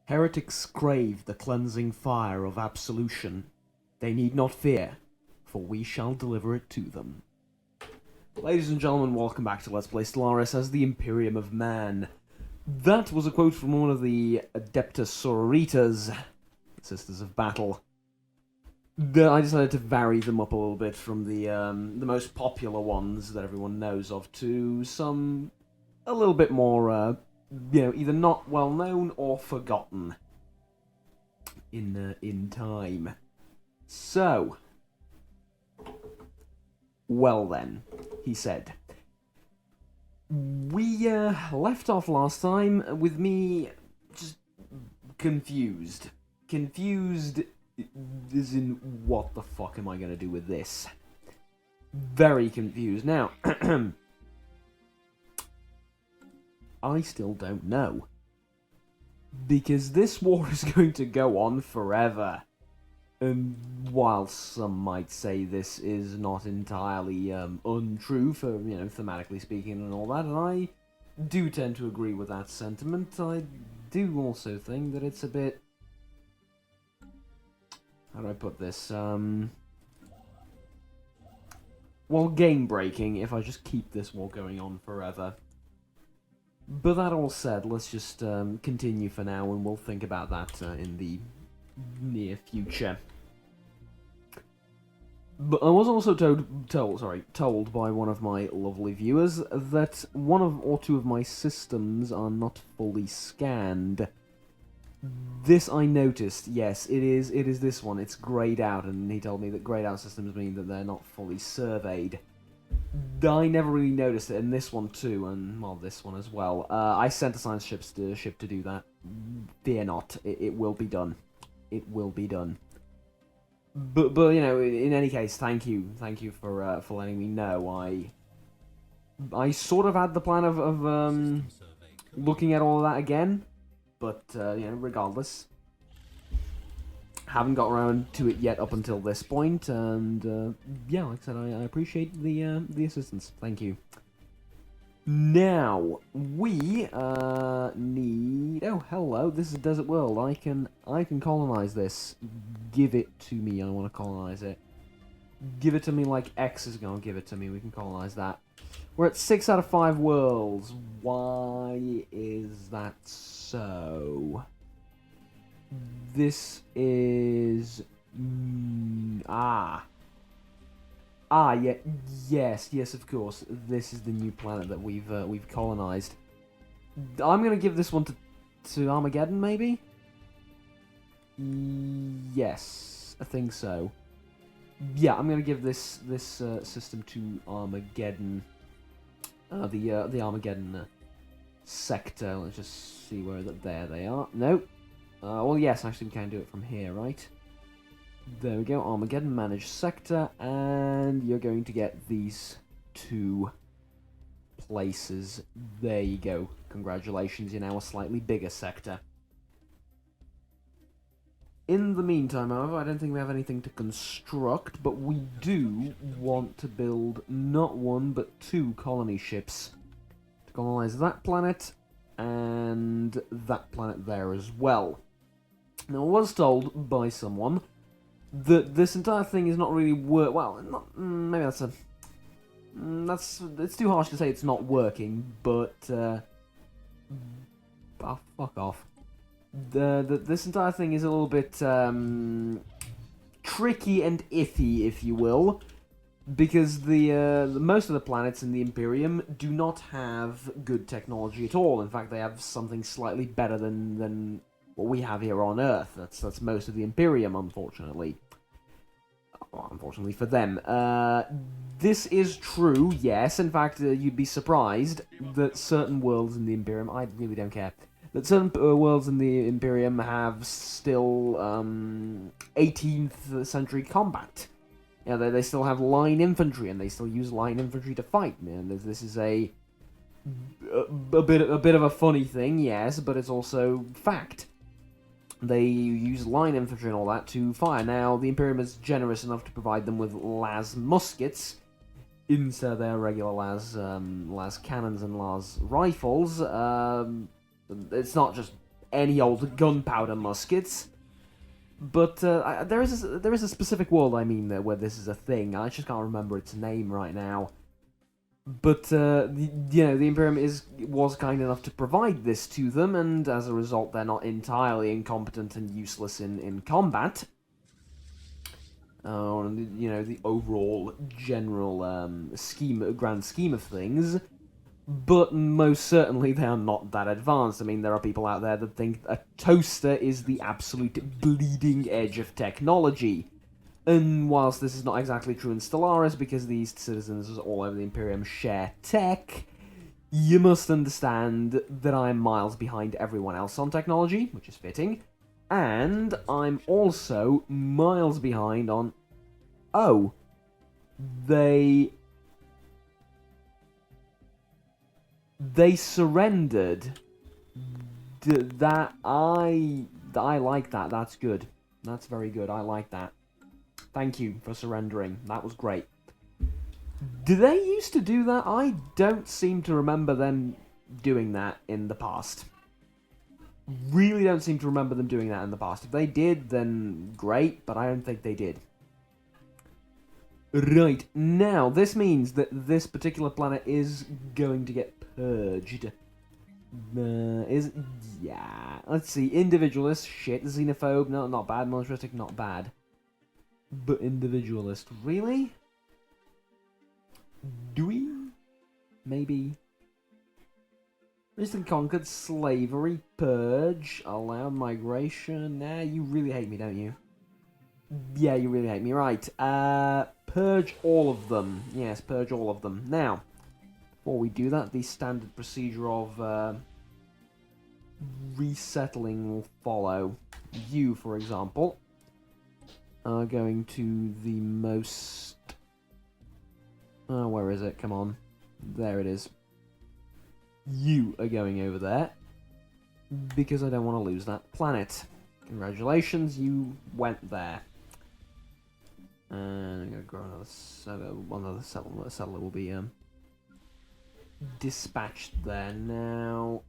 Heretics crave the cleansing fire of absolution. They need not fear, for we shall deliver it to them. Ladies and gentlemen, welcome back to Let's Play Stellaris as the Imperium of Man. That was a quote from one of the Adeptus Sororitas, Sisters of Battle. I decided to vary them up a little bit from the most popular ones that everyone knows of to some a little bit more, either not well known or forgotten in time. So, well then, he said. We left off last time with me just confused. Confused as in, what the fuck am I going to do with this? Very confused. Now, I still don't know. Because this war is going to go on forever. And while some might say this is not entirely untrue for, thematically speaking and all that, and I do tend to agree with that sentiment, I do also think that it's a bit... How do I put this? Well, game-breaking if I just keep this war going on forever. But that all said, let's just continue for now, and we'll think about that in the near future. But I was also told by one of my lovely viewers that one or two of my systems are not fully scanned. This I noticed, yes, it is this one, it's greyed out, and he told me that greyed out systems mean that they're not fully surveyed. I never really noticed it in this one too, and, well, this one as well. I sent a science ship to do that. Fear not, it will be done. It will be done. But in any case, thank you for letting me know. I sort of had the plan of looking at all of that again, but regardless, haven't got around to it yet up until this point, and like I said, I appreciate the assistance. Thank you. Now we need. Oh, hello! This is a desert world. I can colonize this. Give it to me. I want to colonize it. Give it to me like X is gonna give it to me. We can colonize that. We're at 6 out of 5 worlds. Why is that so? This is yeah, yes, of course. This is the new planet that we've colonized. I'm gonna give this one to Armageddon, maybe. Yes, I think so. Yeah, I'm gonna give this system to Armageddon. The Armageddon sector. Let's just see where there they are. Nope. Well, yes, actually we can do it from here, right? There we go, Armageddon managed sector, and you're going to get these 2 places. There you go. Congratulations, you're now a slightly bigger sector. In the meantime, however, I don't think we have anything to construct, but we do want to build not 1, but 2 colony ships to colonize that planet and that planet there as well. Now, I was told by someone that this entire thing is not really maybe it's too harsh to say it's not working, but fuck off. This entire thing is a little bit tricky and iffy, if you will, because the most of the planets in the Imperium do not have good technology at all. In fact, they have something slightly better than what we have here on Earth. That's most of the Imperium, unfortunately. Well, unfortunately for them. This is true, yes. In fact, you'd be surprised that certain worlds in the Imperium, I really don't care, that certain worlds in the Imperium have still 18th century combat. They still have line infantry, and they still use line infantry to fight. This is a bit of a funny thing, yes, but it's also fact. They use line infantry and all that to fire. Now, the Imperium is generous enough to provide them with las muskets instead of their regular las cannons and las rifles. It's not just any old gunpowder muskets. But there is a specific world, I mean, where this is a thing. I just can't remember its name right now. But the Imperium was kind enough to provide this to them, and as a result, they're not entirely incompetent and useless in combat. The overall general grand scheme of things. But most certainly they are not that advanced. I mean, there are people out there that think a toaster is the absolute bleeding edge of technology. And whilst this is not exactly true in Stellaris, because these citizens all over the Imperium share tech, you must understand that I'm miles behind everyone else on technology, which is fitting, and I'm also miles behind on... Oh, they surrendered. I like that. That's good. That's very good. I like that. Thank you for surrendering. That was great. Did they used to do that? I don't seem to remember them doing that in the past. Really don't seem to remember them doing that in the past. If they did, then great, but I don't think they did. Right, now, this means that this particular planet is going to get purged. Yeah. Let's see, individualist, shit. Xenophobe, no, not bad. Militaristic, not bad. But individualist, really? Do we? Maybe. Recently conquered, slavery, purge, allowed migration. Nah, you really hate me, don't you? Yeah, you really hate me. Right. Purge all of them. Yes, purge all of them. Now, before we do that, the standard procedure of resettling will follow. You, for example, are going to the most... where is it? Come on. There it is. You are going over there, because I don't want to lose that planet. Congratulations, you went there. And I'm going to grow another settler will be dispatched there. Now,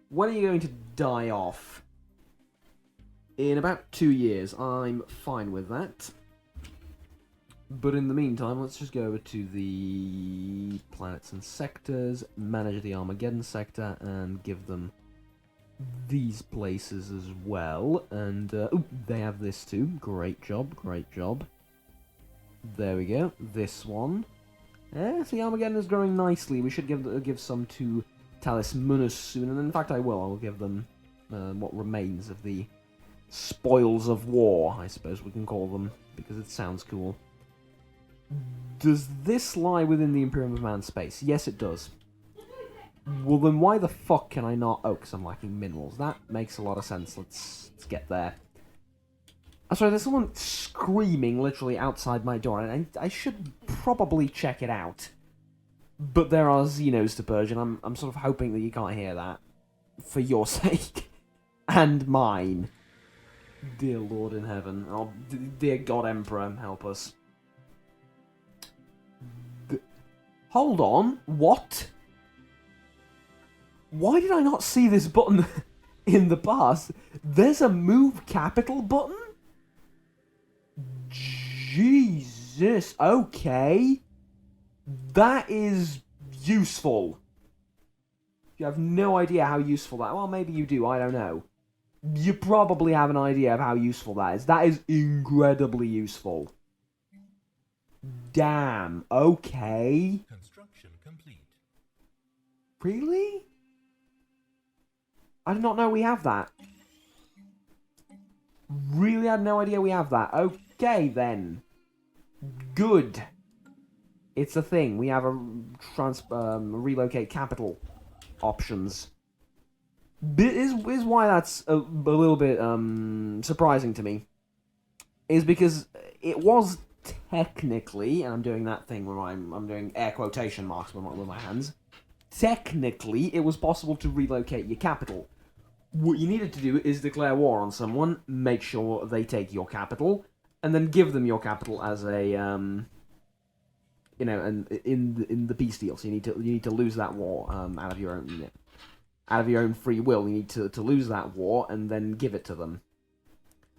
when are you going to die off? In about 2 years. I'm fine with that. But in the meantime, let's just go over to the planets and sectors, manage the Armageddon sector, and give them these places as well. And they have this too. Great job, great job. There we go. This one. See, Armageddon is growing nicely. We should give some to Talis Munus soon, and in fact I will. I will give them what remains of the spoils of war, I suppose we can call them, because it sounds cool. Does this lie within the Imperium of Man space? Yes, it does. Well, then why the fuck can I not... Oh, because I'm lacking minerals. That makes a lot of sense. Let's get there. I'm sorry, there's someone screaming literally outside my door, and I should probably check it out. But there are Xenos to purge, and I'm sort of hoping that you can't hear that. For your sake. And mine. Dear Lord in heaven. Oh, dear God Emperor, help us. Hold on. What? Why did I not see this button in the past? There's a move capital button? Jesus. Okay. That is useful. You have no idea how useful that... Well, maybe you do. I don't know. You probably have an idea of how useful that is. That is incredibly useful. Damn. Okay. Construction complete. Really? I did not know we have that. Really had no idea we have that. Okay, then. Good. It's a thing. We have a relocate capital options. Is why that's a little bit surprising to me. Is because it was technically, and I'm doing that thing where I'm doing air quotation marks with my hands. Technically, it was possible to relocate your capital. What you needed to do is declare war on someone, make sure they take your capital, and then give them your capital as a in the peace deal. So you need to lose that war out of your own unit. out of your own free will. You need to lose that war and then give it to them.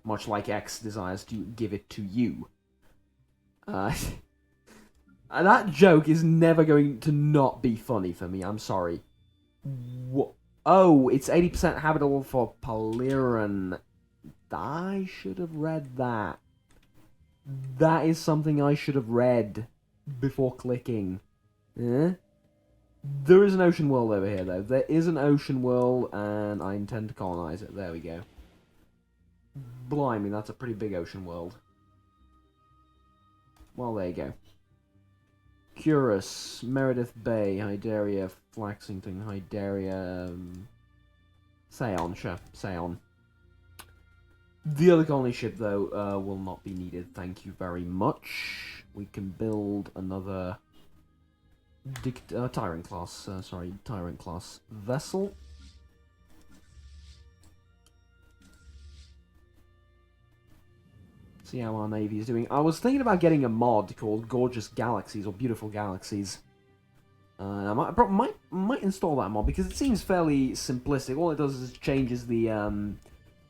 Much like X desires to give it to you. That joke is never going to not be funny for me, I'm sorry. Oh, it's 80% habitable for Paliran. I should have read that. That is something I should have read before clicking. Eh? There is an ocean world over here, though. There is an ocean world, and I intend to colonize it. There we go. Blimey, that's a pretty big ocean world. Well, there you go. Curus, Meredith Bay, Hyderia, Flaxington, Hyderia, Seon, sure, Seon. The other colony ship, though, will not be needed, thank you very much. We can build another Tyrant class vessel. See how our navy is doing. I was thinking about getting a mod called Gorgeous Galaxies or Beautiful Galaxies. I might install that mod because it seems fairly simplistic. All it does is changes the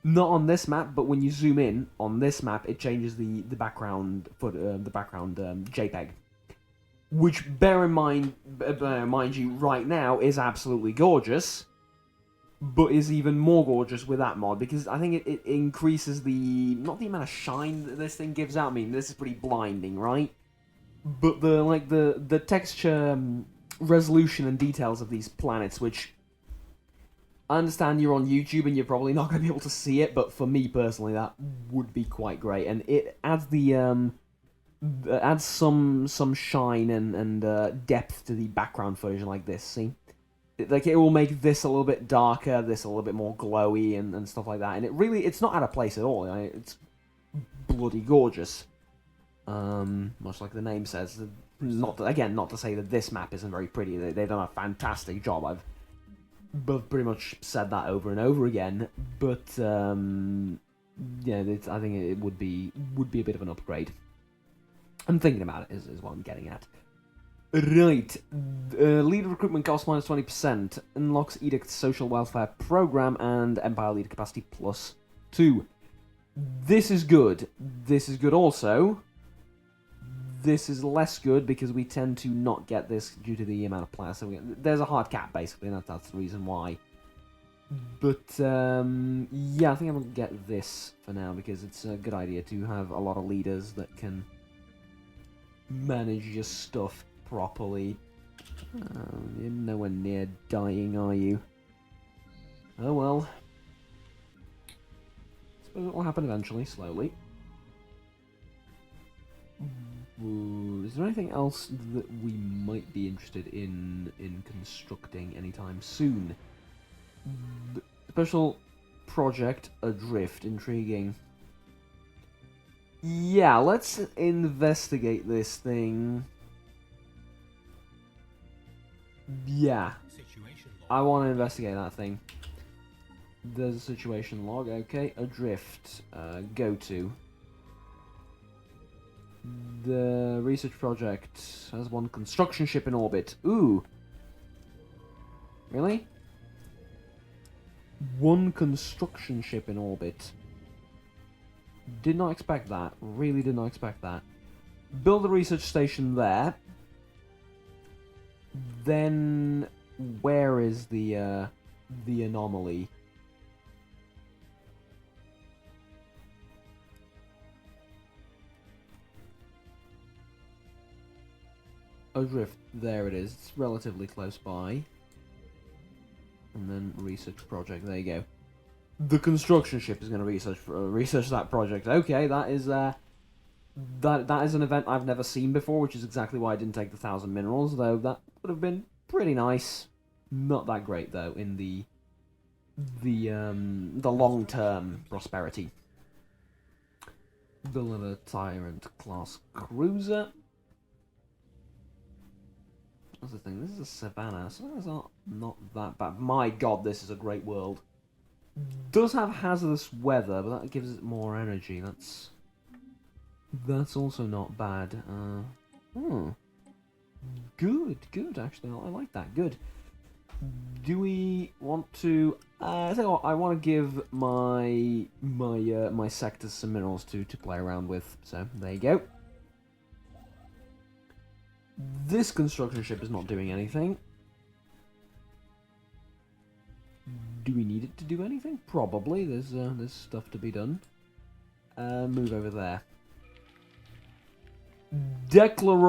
not on this map, but when you zoom in on this map, it changes the background JPEG, which bear in mind you right now is absolutely gorgeous. But is even more gorgeous with that mod, because I think it increases not the amount of shine that this thing gives out. I mean, this is pretty blinding, right? But the texture resolution and details of these planets, which I understand you're on YouTube and you're probably not going to be able to see it, but for me personally, that would be quite great, and it adds adds some shine and depth to the background footage like this. See. Like, it will make this a little bit darker, this a little bit more glowy, and stuff like that. And it's not out of place at all. It's bloody gorgeous. Much like the name says. Not to say that this map isn't very pretty. They've done a fantastic job. I've pretty much said that over and over again. But, yeah, I think it would be a bit of an upgrade. I'm thinking about it, is what I'm getting at. Right, leader recruitment cost minus 20%, unlocks Edict Social Welfare Program, and Empire Leader Capacity plus 2. This is good. This is good also. This is less good because we tend to not get this due to the amount of players. So there's a hard cap, basically, and that's the reason why. But, yeah, I think I'm going to get this for now because it's a good idea to have a lot of leaders that can manage your stuff properly. You're nowhere near dying, are you? Oh well. Suppose it will happen eventually, slowly. Is there anything else that we might be interested in constructing anytime soon? Special project Adrift, intriguing. Yeah, let's investigate this thing. Yeah, I want to investigate that thing. There's a situation log, okay. Adrift, go to. The research project has one construction ship in orbit. Ooh. Really? One construction ship in orbit. Did not expect that. Really did not expect that. Build a research station there. Then, where is the anomaly? Adrift, there it is. It's relatively close by. And then research project. There you go. The construction ship is going to research that project. Okay, that is that is an event I've never seen before, which is exactly why I didn't take the 1,000 minerals, though that would have been pretty nice. Not that great though in the long-term prosperity. Build another Tyrant class cruiser. That's the thing. This is a savannah, so that's not that bad. My God, this is a great world. Does have hazardous weather, but that gives it more energy. That's also not bad. Good, actually. I like that. Good. Do we want to? I tell you what, I want to give my sectors some minerals to play around with. So there you go. This construction ship is not doing anything. Do we need it to do anything? Probably. There's stuff to be done. Move over there.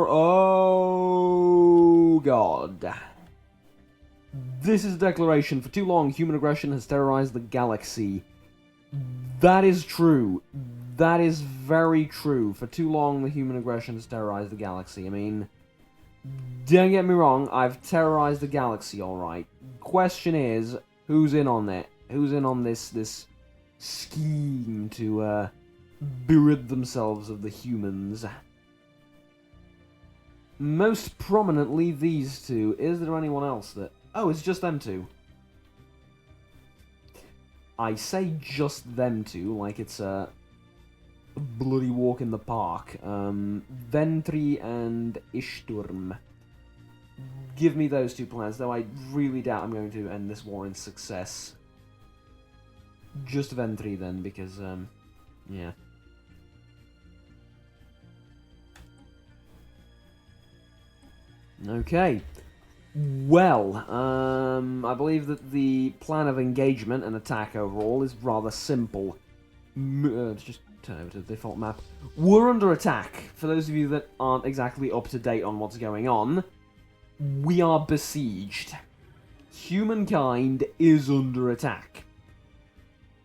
Oh God. This is a declaration. For too long, human aggression has terrorized the galaxy. That is true. That is very true. For too long, the human aggression has terrorized the galaxy. I mean, don't get me wrong, I've terrorized the galaxy, alright. Question is, who's in on it? Who's in on this scheme to berid themselves of the humans? Most prominently, these two. Is there anyone else that... Oh, it's just them two. I say just them two, like it's a bloody walk in the park. Ventri and Ishturm. Give me those two plans, though I really doubt I'm going to end this war in success. Just Ventri then, because, yeah. Okay. Well, I believe that the plan of engagement and attack overall is rather simple. Let's just turn over to the default map. We're under attack. For those of you that aren't exactly up to date on what's going on, we are besieged. Humankind is under attack.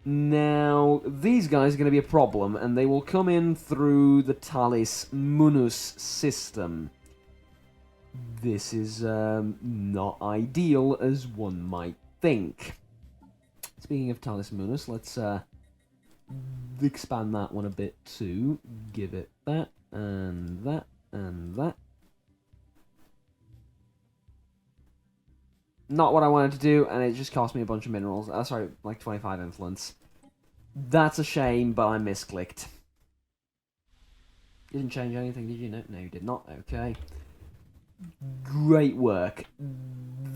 Now, these guys are going to be a problem, and they will come in through the Talis Munus system. This is not ideal, as one might think. Speaking of Talis Munus, let's expand that one a bit too. Give it that, and that, and that. Not what I wanted to do, and it just cost me a bunch of minerals. Sorry, like 25 influence. That's a shame, but I misclicked. Didn't change anything, did you? No, you did not. Okay. Great work.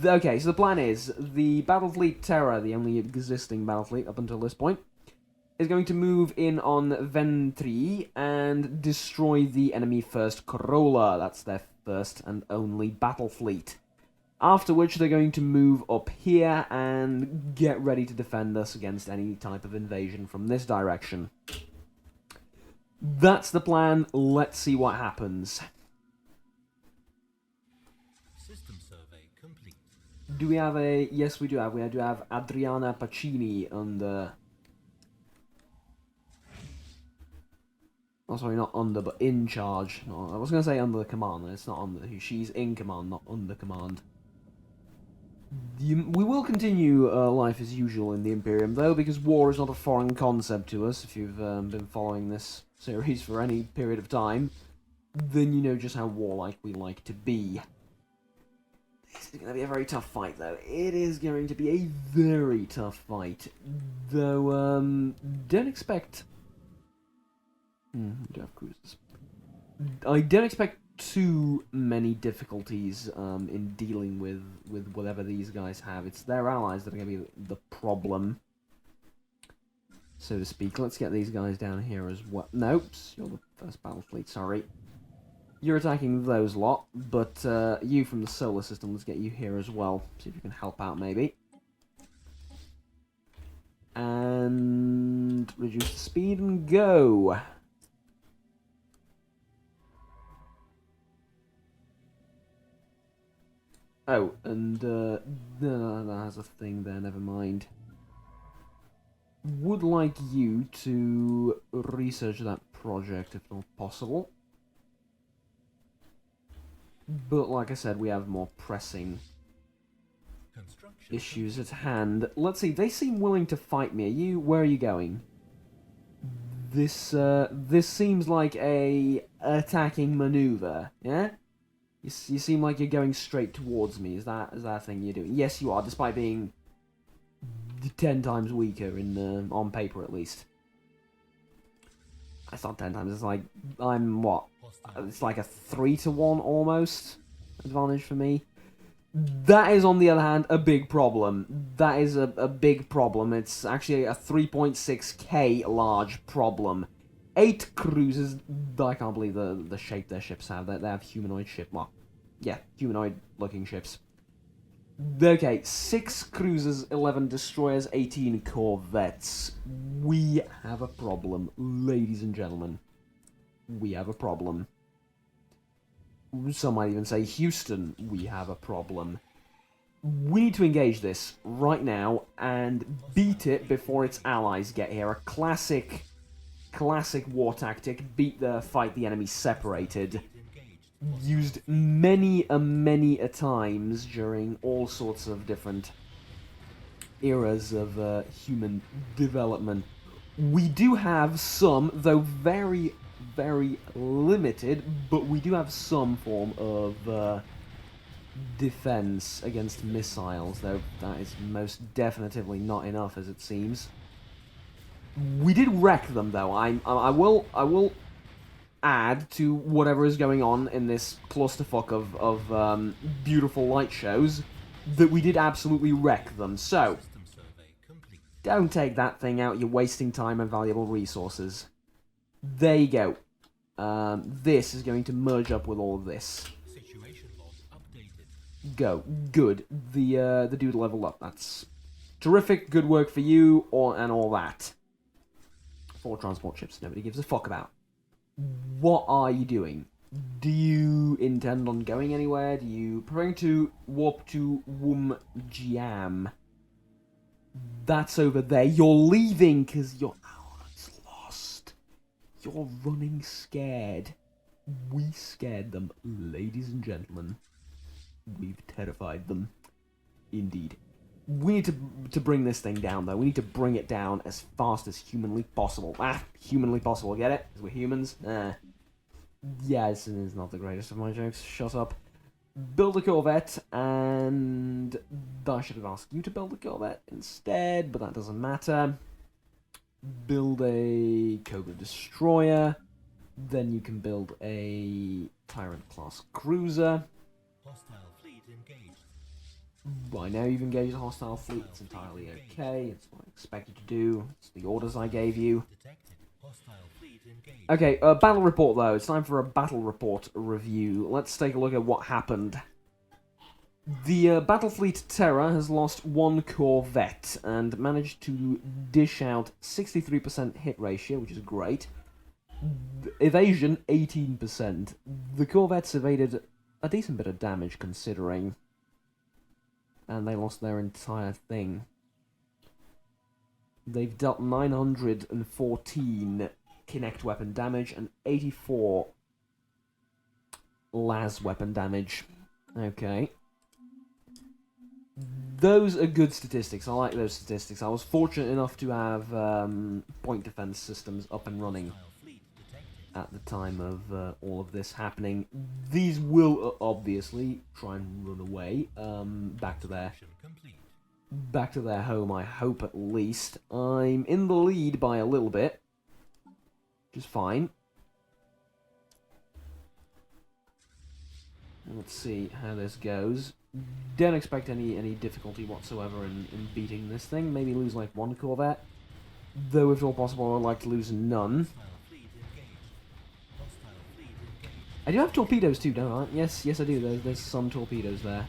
Okay, so the plan is, the Battlefleet Terror, the only existing battlefleet up until this point, is going to move in on Ventri and destroy the enemy first Corolla. That's their first and only battle fleet. After which they're going to move up here and get ready to defend us against any type of invasion from this direction. That's the plan. Let's see what happens. Do we have a... Yes, we do have. We do have Adriana Pacini under... Oh, sorry, not under, but in charge. No, I was going to say under the command. It's not under. She's in command, not under command. We will continue life as usual in the Imperium, though, because war is not a foreign concept to us. If you've been following this series for any period of time, then you know just how warlike we like to be. This is going to be a very tough fight, though. It is going to be a very tough fight. Though, don't expect... we do have cruisers. I don't expect too many difficulties in dealing with whatever these guys have. It's their allies that are going to be the problem, so to speak. Let's get these guys down here as well. Nope, you're the first battle fleet, sorry. You're attacking those lot, but you from the solar system, let's get you here as well. See if you can help out, maybe. And reduce the speed and go. Oh, and no, that has a thing there, never mind. Would like you to research that project if not possible. But like I said, we have more pressing issues at hand. Let's see, they seem willing to fight me. Where are you going? This seems like a attacking maneuver, yeah? You seem like you're going straight towards me. Is that a thing you're doing? Yes, you are, despite being 10 times weaker in on paper at least. It's not 10 times. It's like I'm what? It's like a 3-to-1 almost advantage for me. That is, on the other hand, a big problem. That is a big problem. It's actually a 3.6k large problem. 8 cruisers. I can't believe the shape their ships have. They have humanoid ship. Well, yeah, humanoid-looking ships. Okay, 6 cruisers, 11 destroyers, 18 corvettes. We have a problem, ladies and gentlemen. We have a problem. Some might even say, Houston, we have a problem. We need to engage this right now and beat it before its allies get here. A classic war tactic. Fight the enemy separated. Used many a times during all sorts of different eras of human development. We do have some, though very limited, but we do have some form of defense against missiles, though that is most definitively not enough, as it seems. We did wreck them, though. I will add to whatever is going on in this clusterfuck of beautiful light shows that we did absolutely wreck them. So, don't take that thing out. You're wasting time and valuable resources. There you go. This is going to merge up with all of this. Go. Good. The dude leveled up. That's terrific. Good work for you, and all that. 4 transport ships. Nobody gives a fuck about. What are you doing? Do you intend on going anywhere? Do you preparing to warp to Wumjiam? That's over there. You're leaving because your allies lost. You're running scared. We scared them, ladies and gentlemen. We've terrified them. Indeed. We need to bring this thing down, though. We need to bring it down as fast as humanly possible. Humanly possible, get it? Because we're humans? Yeah, this is not the greatest of my jokes. Shut up. Build a corvette, and I should have asked you to build a corvette instead, but that doesn't matter. Build a Cobra destroyer. Then you can build a Tyrant-class cruiser. Hostile fleet engaged. Right now you've engaged a hostile fleet. It's entirely okay. It's what I expect you to do. It's the orders I gave you. Detected. Hostile fleet engaged. Okay, battle report though. It's time for a battle report review. Let's take a look at what happened. The battle fleet Terra has lost 1 corvette and managed to dish out 63% hit ratio, which is great. Evasion 18%. The corvettes evaded a decent bit of damage considering. And they lost their entire thing. They've dealt 914 Kinect weapon damage and 84 las weapon damage. Okay. Those are good statistics. I like those statistics. I was fortunate enough to have point defense systems up and running at the time of all of this happening. These will obviously try and run away back to their home, I hope at least. I'm in the lead by a little bit, which is fine. Let's see how this goes. Don't expect any difficulty whatsoever in beating this thing. Maybe lose like 1 corvette, though if at all possible I'd like to lose none. I do have torpedoes too, don't I? Yes, I do. There's some torpedoes there.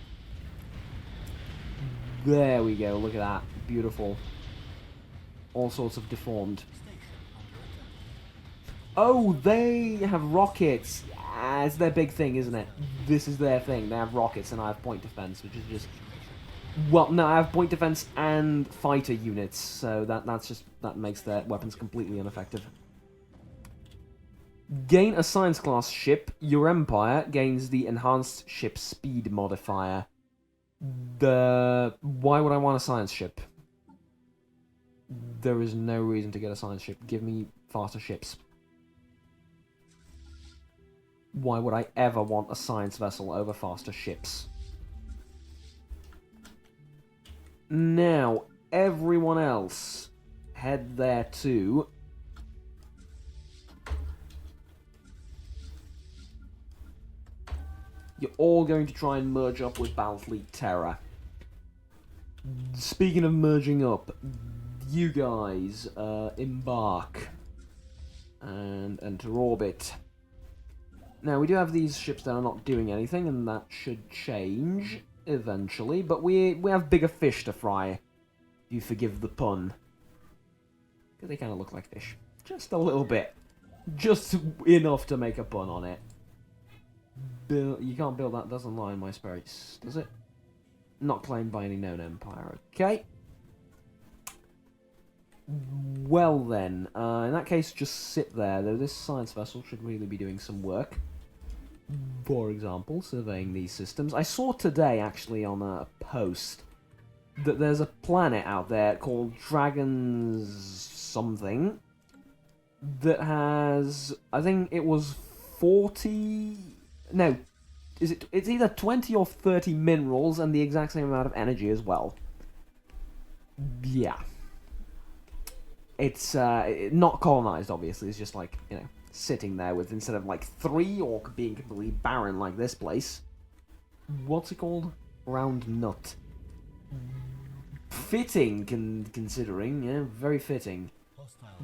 There we go, look at that. Beautiful. All sorts of deformed. Oh, they have rockets! It's their big thing, isn't it? This is their thing. They have rockets and I have point defense, which is just... Well, no, I have point defense and fighter units, so that makes their weapons completely ineffective. Gain a science class ship. Your Empire gains the enhanced ship speed modifier. Why would I want a science ship? There is no reason to get a science ship. Give me faster ships. Why would I ever want a science vessel over faster ships? Now, everyone else, head there too. You're all going to try and merge up with Battlefleet Terra. Speaking of merging up, you guys embark and enter orbit. Now, we do have these ships that are not doing anything, and that should change eventually, but we have bigger fish to fry, if you forgive the pun. Because they kind of look like fish. Just a little bit. Just enough to make a pun on it. You can't build that, doesn't lie in my spirits, does it? Not claimed by any known empire, okay. Well then, in that case, just sit there, though this science vessel should really be doing some work. For example, surveying these systems. I saw today, actually, on a post, that there's a planet out there called Dragon's something, that has, I think it was 40... No, it's either 20 or 30 minerals and the exact same amount of energy as well. Yeah. It's not colonized, obviously. It's just like, you know, sitting there with, instead of like 3 or being completely barren like this place. What's it called? Round nut. Fitting, considering, yeah, very fitting.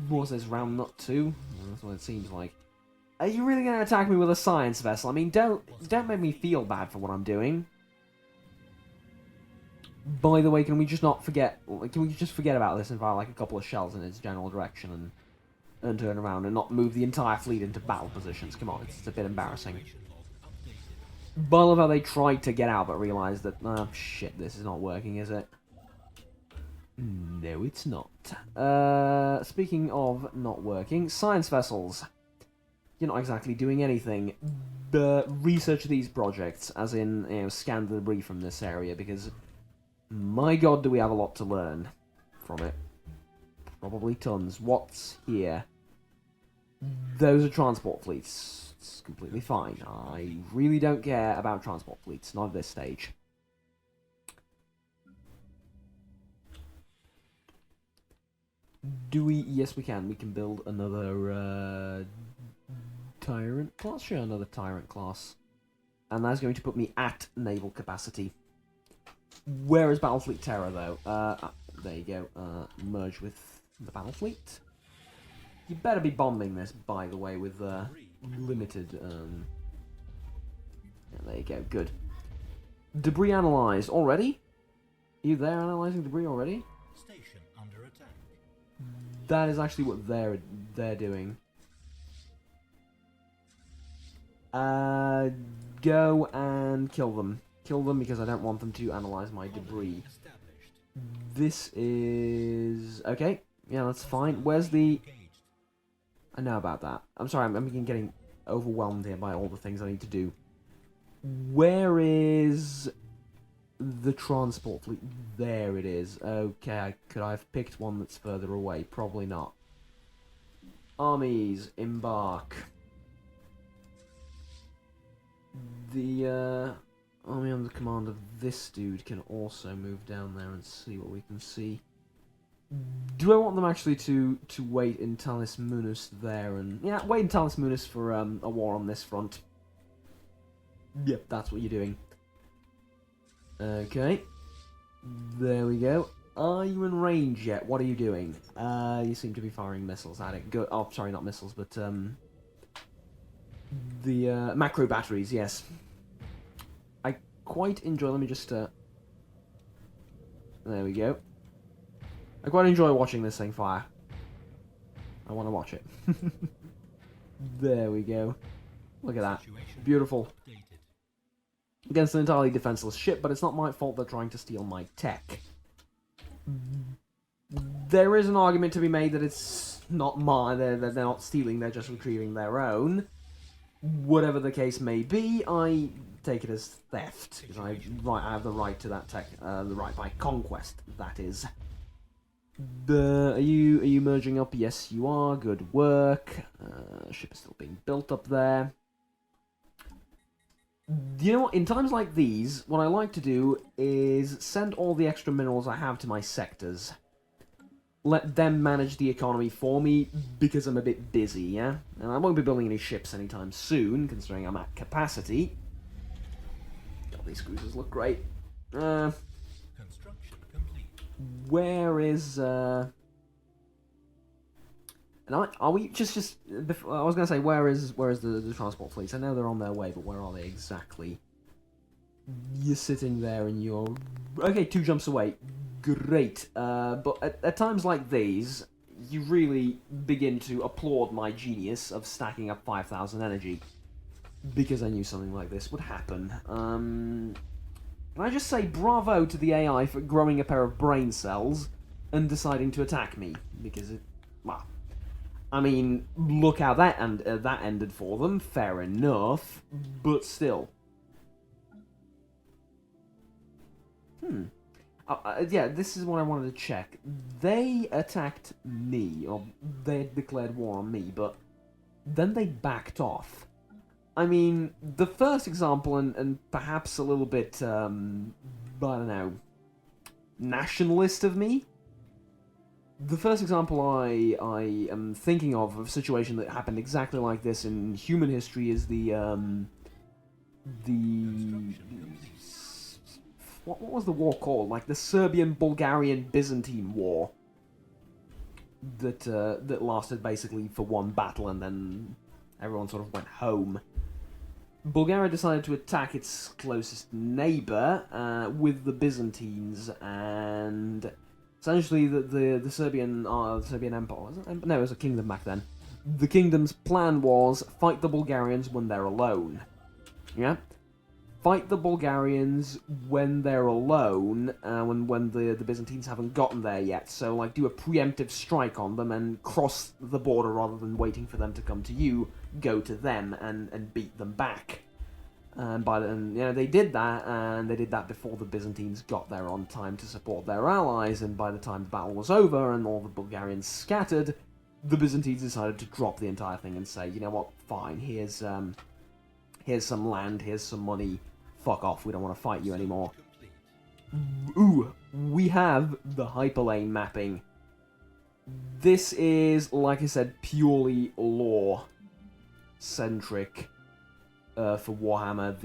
What says round nut 2? That's what it seems like. Are you really going to attack me with a science vessel? I mean, don't make me feel bad for what I'm doing. By the way, can we just not forget? Can we just forget about this and fire like a couple of shells in its general direction and turn around and not move the entire fleet into battle positions? Come on, it's a bit embarrassing. But I love how they tried to get out but realised that, oh shit, this is not working, is it? No, it's not. Speaking of not working, science vessels. You're not exactly doing anything. But research these projects, as in, you know, scan the debris from this area, because my god, do we have a lot to learn from it. Probably tons. What's here? Those are transport fleets. It's completely fine. I really don't care about transport fleets, not at this stage. Do we? Yes, we can. We can build another Tyrant class? Sure, another Tyrant class. And that's going to put me at naval capacity. Where is Battlefleet Terra, though? There you go. Merge with the Battlefleet. You better be bombing this, by the way, with limited... Yeah, there you go, good. Debris analysed. Already? Are you there analysing debris already? Station under attack. That is actually what they're doing. Go and kill them. Kill them because I don't want them to analyse my debris. This is... Okay, yeah, that's fine. Where's the... I know about that. I'm sorry, I'm getting overwhelmed here by all the things I need to do. Where is the transport fleet? There it is. Okay, could I have picked one that's further away? Probably not. Armies, embark. The army under the command of this dude can also move down there and see what we can see. Do I want them actually to wait in Talis Munus there and... Yeah, wait in Talis Munus for a war on this front. Yep, that's what you're doing. Okay. There we go. Are you in range yet? What are you doing? You seem to be firing missiles at it. Good. Oh, sorry, not missiles, but the macro batteries, yes. I quite enjoy... Let me just... There we go. I quite enjoy watching this thing fire. I want to watch it. There we go. Look at that. Beautiful. Against an entirely defenseless ship, but it's not my fault they're trying to steal my tech. There is an argument to be made that it's not mine, they're not stealing, they're just retrieving their own. Whatever the case may be, I take it as theft, because I have the right to that tech, the right by conquest, that is. Are you merging up? Yes, you are. Good work. Ship is still being built up there. You know what? In times like these, what I like to do is send all the extra minerals I have to my sectors. Let them manage the economy for me, because I'm a bit busy, yeah? And I won't be building any ships anytime soon, considering I'm at capacity. these cruisers look great. Construction complete. Where is and are we just before, I was gonna say where is the transport fleets? I know they're on their way, but where are they exactly? You're sitting there and you're okay. 2 jumps away, great. But at times like these, you really begin to applaud my genius of stacking up 5,000 energy, because I knew something like this would happen. Can I just say bravo to the AI for growing a pair of brain cells and deciding to attack me, because it, well, I mean, look how that ended for them. Fair enough, but still. Yeah, this is what I wanted to check. They attacked me, or they declared war on me, but then they backed off. I mean, the first example, and perhaps a little bit, I don't know, nationalist of me. The first example I am thinking of a situation that happened exactly like this in human history is what was the war called? Like the Serbian-Bulgarian-Byzantine War that lasted basically for one battle and then everyone sort of went home. Bulgaria decided to attack its closest neighbour with the Byzantines, and essentially the Serbian Empire, was it? No, it was a kingdom back then. The kingdom's plan was fight the Bulgarians when they're alone. Yeah? Fight the Bulgarians when they're alone, when the Byzantines haven't gotten there yet. So, like, do a preemptive strike on them and cross the border rather than waiting for them to come to you. Go to them and beat them back. And they did that, and they did that before the Byzantines got there on time to support their allies. And by the time the battle was over and all the Bulgarians scattered, the Byzantines decided to drop the entire thing and say, you know what, fine, here's some land, here's some money. Fuck off, we don't want to fight you anymore. Ooh, we have the hyperlane mapping. This is, like I said, purely lore-centric for Warhammer.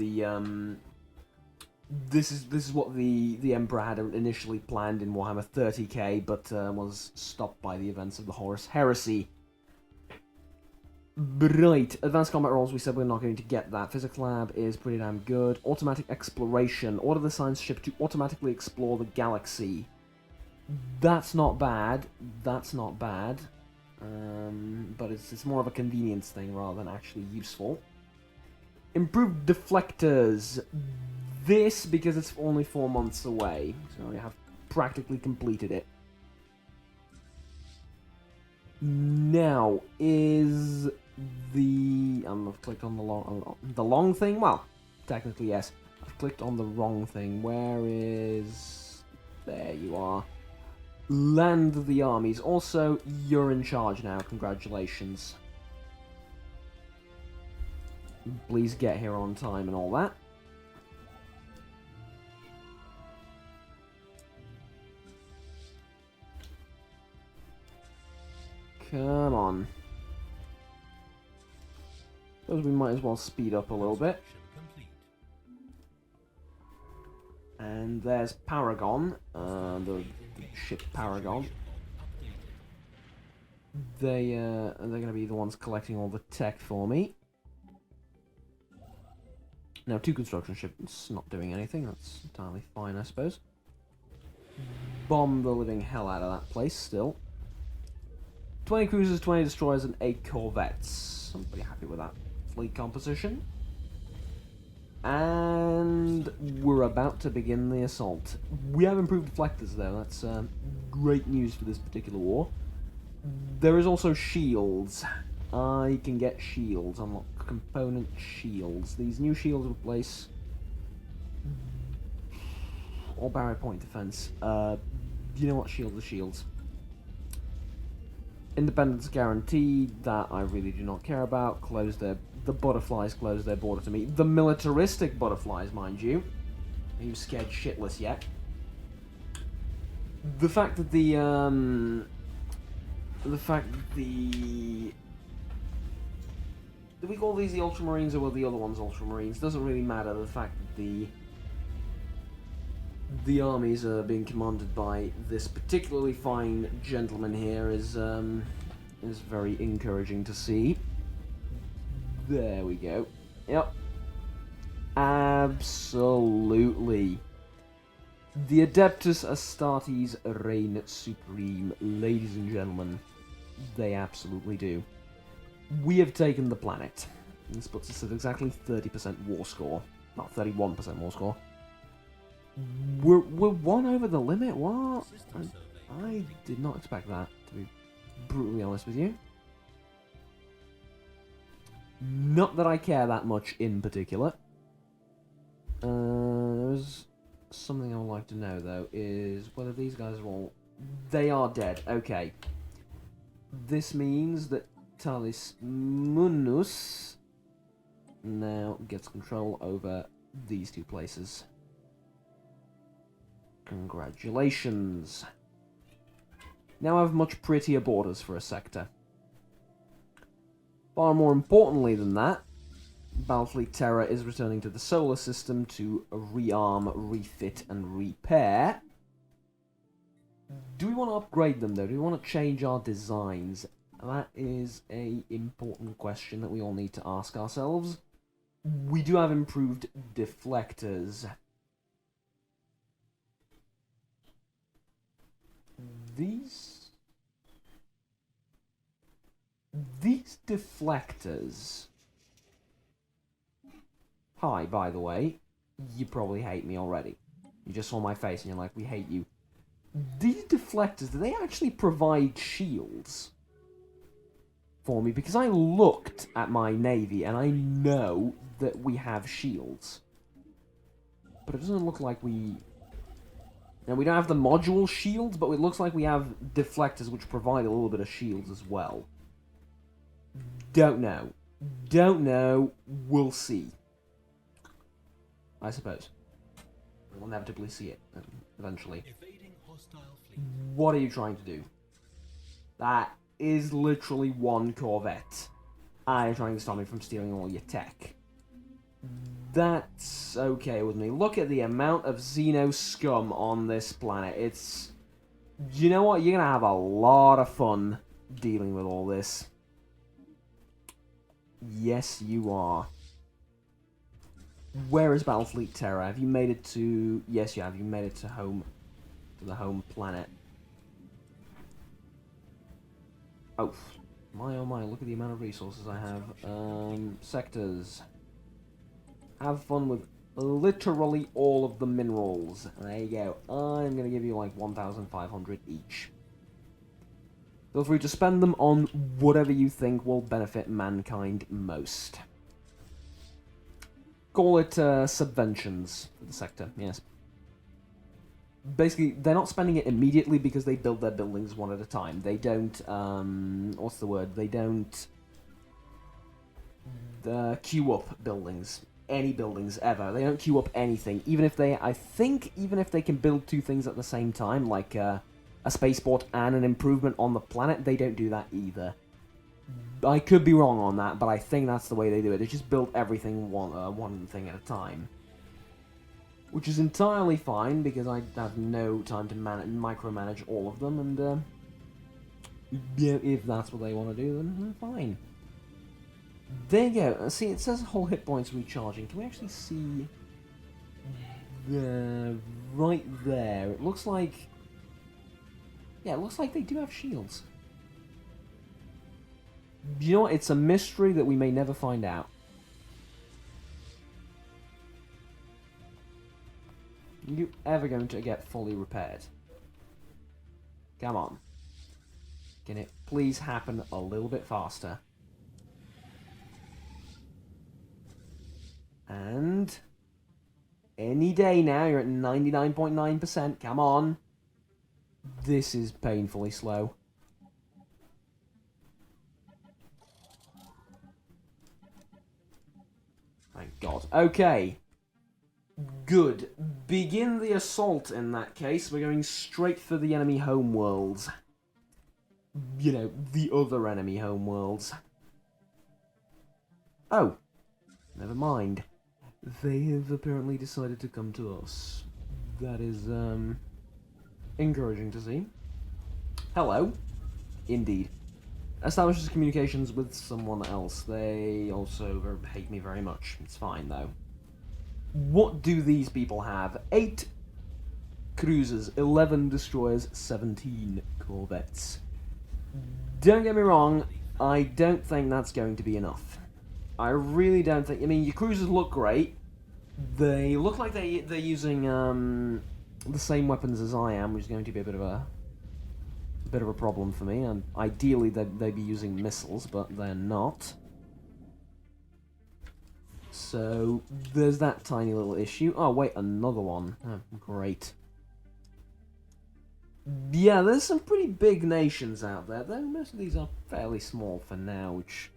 This is what the Emperor had initially planned in Warhammer 30k, but was stopped by the events of the Horus Heresy. Right, advanced combat rolls, we said we're not going to get that. Physics lab is pretty damn good. Automatic exploration. Order the science ship to automatically explore the galaxy. That's not bad. That's not bad. But it's more of a convenience thing rather than actually useful. Improved deflectors. This, because it's only 4 months away, so we have practically completed it. Now, is I've clicked on the long thing? Well, technically yes. I've clicked on the wrong thing. Where is... There you are. Land the armies. Also, you're in charge now. Congratulations. Please get here on time and all that. Come on. Suppose we might as well speed up a little bit. And there's Paragon, the ship Paragon. They're going to be the ones collecting all the tech for me. Now, 2 construction ships not doing anything. That's entirely fine, I suppose. Bomb the living hell out of that place still. 20 cruisers, 20 destroyers, and 8 corvettes. I'm pretty happy with that fleet composition. And we're about to begin the assault. We have improved deflectors though, that's great news for this particular war. There is also shields. I can get shields, unlock component shields. These new shields replace all barrier point defense. You know what, shields are shields. Independence guaranteed, that I really do not care about. The butterflies close their border to me. The militaristic butterflies, mind you. Are you scared shitless yet? The fact that do we call these the Ultramarines or were the other ones Ultramarines? Doesn't really matter. The fact that the armies are being commanded by this particularly fine gentleman here is very encouraging to see. There we go. Yep. Absolutely. The Adeptus Astartes reign supreme, ladies and gentlemen. They absolutely do. We have taken the planet. This puts us at exactly 30% war score. Not 31% war score. We're one over the limit? What? I did not expect that, to be brutally honest with you. Not that I care that much in particular. There's something I would like to know, though, is whether these guys are all... They are dead, okay. This means that Talis Munus now gets control over these two places. Congratulations. Now I have much prettier borders for a sector. Far more importantly than that, Battlefleet Terror is returning to the solar system to rearm, refit, and repair. Do we want to upgrade them, though? Do we want to change our designs? That is an important question that we all need to ask ourselves. We do have improved deflectors. These deflectors... Hi, by the way. You probably hate me already. You just saw my face and you're like, we hate you. These deflectors, do they actually provide shields for me? Because I looked at my navy and I know that we have shields. But it doesn't look like we... Now, we don't have the module shields, but it looks like we have deflectors which provide a little bit of shields as well. Don't know. Don't know. We'll see. I suppose. We'll inevitably see it, eventually. What are you trying to do? That is literally one Corvette. I'm trying to stop me from stealing all your tech. That's okay with me. Look at the amount of Xeno scum on this planet. It's... You know what? You're gonna have a lot of fun dealing with all this. Yes, you are. Where is Battlefleet Terror? Have you made it to... Yes, you have. You made it to home... To the home planet. Oh. My, oh my. Look at the amount of resources I have. Sectors. Have fun with literally all of the minerals. There you go. I'm going to give you like 1,500 each. Feel free to spend them on whatever you think will benefit mankind most. Call it subventions for the sector, yes. Basically, they're not spending it immediately because they build their buildings one at a time. They don't, what's the word? They don't queue up buildings. Any buildings, ever. They don't queue up anything. Even if they, I think, even if they can build two things at the same time, like a spaceport and an improvement on the planet, they don't do that either. I could be wrong on that, but I think that's the way they do it. They just build everything one thing at a time. Which is entirely fine, because I have no time to micromanage all of them, and yeah, if that's what they want to do, then fine. There you go. See, it says whole hit points recharging. Can we actually see... right there. It looks like... Yeah, it looks like they do have shields. You know what? It's a mystery that we may never find out. Are you ever going to get fully repaired? Come on. Can it please happen a little bit faster? And... any day now, you're at 99.9%. Come on. This is painfully slow. Thank God. Okay. Good. Begin the assault in that case. We're going straight for the enemy homeworlds. You know, the other enemy homeworlds. Oh. Never mind. They have apparently decided to come to us. That is, encouraging to see. Hello. Indeed. Establishes communications with someone else. They also hate me very much. It's fine, though. What do these people have? 8 cruisers, 11 destroyers, 17 corvettes. Don't get me wrong, I don't think that's going to be enough. I really don't think... I mean, your cruisers look great. They look like they're using the same weapons as I am, which is going to be a bit of a problem for me. And ideally, they'd be using missiles, but they're not. So there's that tiny little issue. Oh wait, another one. Oh, great. Yeah, there's some pretty big nations out there, though most of these are fairly small for now, which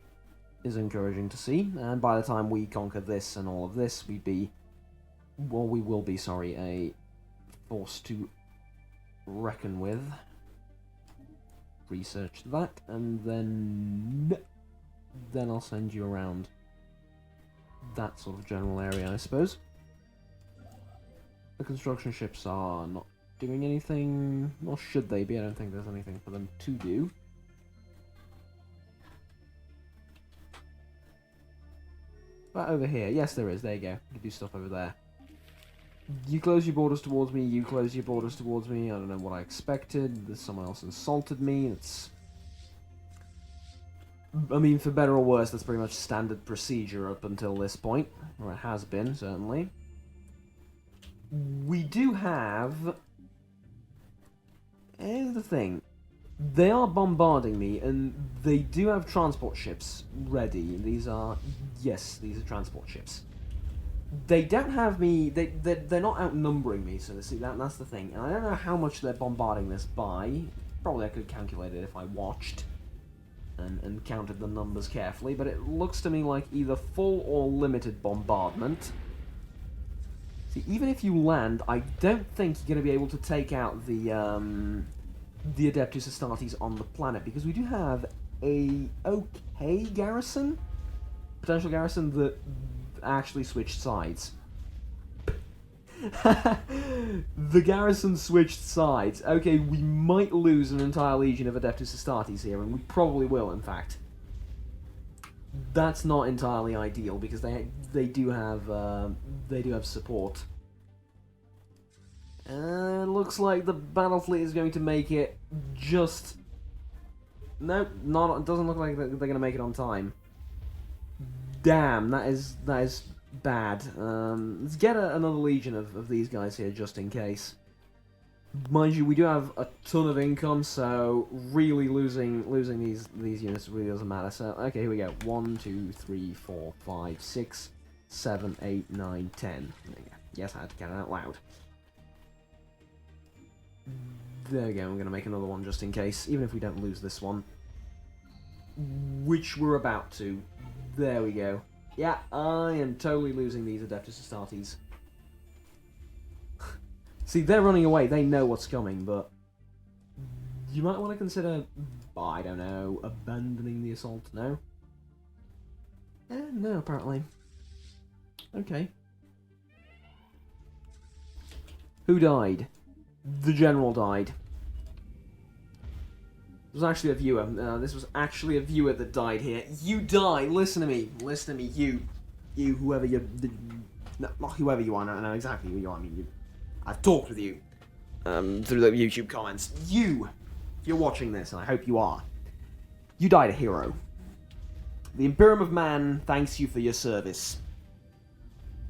is encouraging to see. And by the time we conquer this and all of this, we will be, sorry, a force to reckon with. Research that, and then I'll send you around that sort of general area, I suppose. The construction ships are not doing anything, nor should they be. I don't think there's anything for them to do. But over here, yes there is, there you go. You can do stuff over there. You close your borders towards me, you close your borders towards me. I don't know what I expected. There's someone else insulted me. It's... I mean, for better or worse, that's pretty much standard procedure up until this point. Or it has been, certainly. We do have... Here's the thing. They are bombarding me, and they do have transport ships ready. These are... Yes, these are transport ships. They don't have me... They're not outnumbering me, so see, that's the thing. And I don't know how much they're bombarding this by. Probably I could calculate it if I watched and counted the numbers carefully, but it looks to me like either full or limited bombardment. See, even if you land, I don't think you're going to be able to take out the Adeptus Astartes on the planet, because we do have a okay garrison, potential garrison that actually switched sides. The garrison switched sides. Okay, we might lose an entire legion of Adeptus Astartes here, and we probably will, in fact. That's not entirely ideal because they do have support. Looks like the battle fleet is going to make it just... Nope, not. It doesn't look like they're going to make it on time. Damn, that is bad. Let's get another legion of these guys here just in case. Mind you, we do have a ton of income, so really losing these units really doesn't matter. So okay, here we go. 1, 2, 3, 4, 5, 6, 7, 8, 9, 10. There we go. Yes, I had to get it out loud. There we go. I'm going to make another one just in case, even if we don't lose this one, which we're about to. There we go. Yeah, I am totally losing these Adeptus Astartes. See, they're running away. They know what's coming, but you might want to consider, I don't know, abandoning the assault. No? No, apparently. Okay. Who died? The general died. It was actually a viewer. This was actually a viewer that died here. You die! Listen to me. Listen to me. You, whoever you... No, not whoever you are. I know exactly who you are. I mean, I've talked with you through the YouTube comments. You, if you're watching this, and I hope you are, you died a hero. The Imperium of Man thanks you for your service.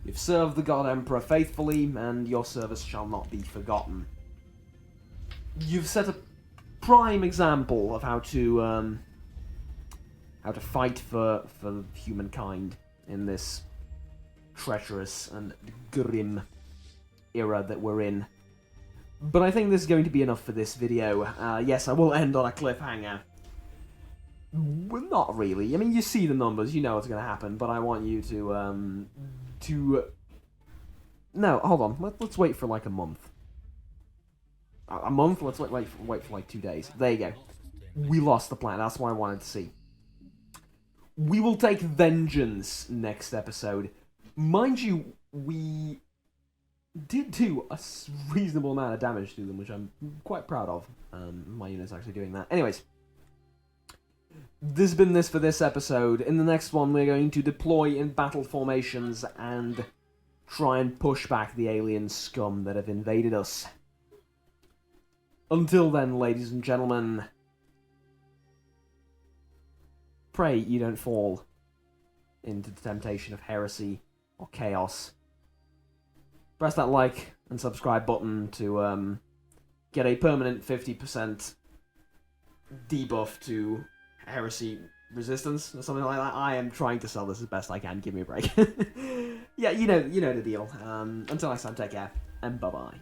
You've served the God Emperor faithfully, and your service shall not be forgotten. You've set a prime example of how to fight for humankind in this treacherous and grim era that we're in. But I think this is going to be enough for this video. Yes, I will end on a cliffhanger. Well, not really. I mean, you see the numbers, you know what's going to happen, but I want you to... No, hold on. Let's wait for like a month. A month? Let's wait for like 2 days. There you go. We lost the plan. That's what I wanted to see. We will take vengeance next episode. Mind you, we did do a reasonable amount of damage to them, which I'm quite proud of. My unit's actually doing that. Anyways, this has been this for this episode. In the next one, we're going to deploy in battle formations and try and push back the alien scum that have invaded us. Until then, ladies and gentlemen, pray you don't fall into the temptation of heresy or chaos. Press that like and subscribe button to get a permanent 50% debuff to heresy resistance or something like that. I am trying to sell this as best I can. Give me a break. Yeah, you know the deal. Until next time, take care and bye bye.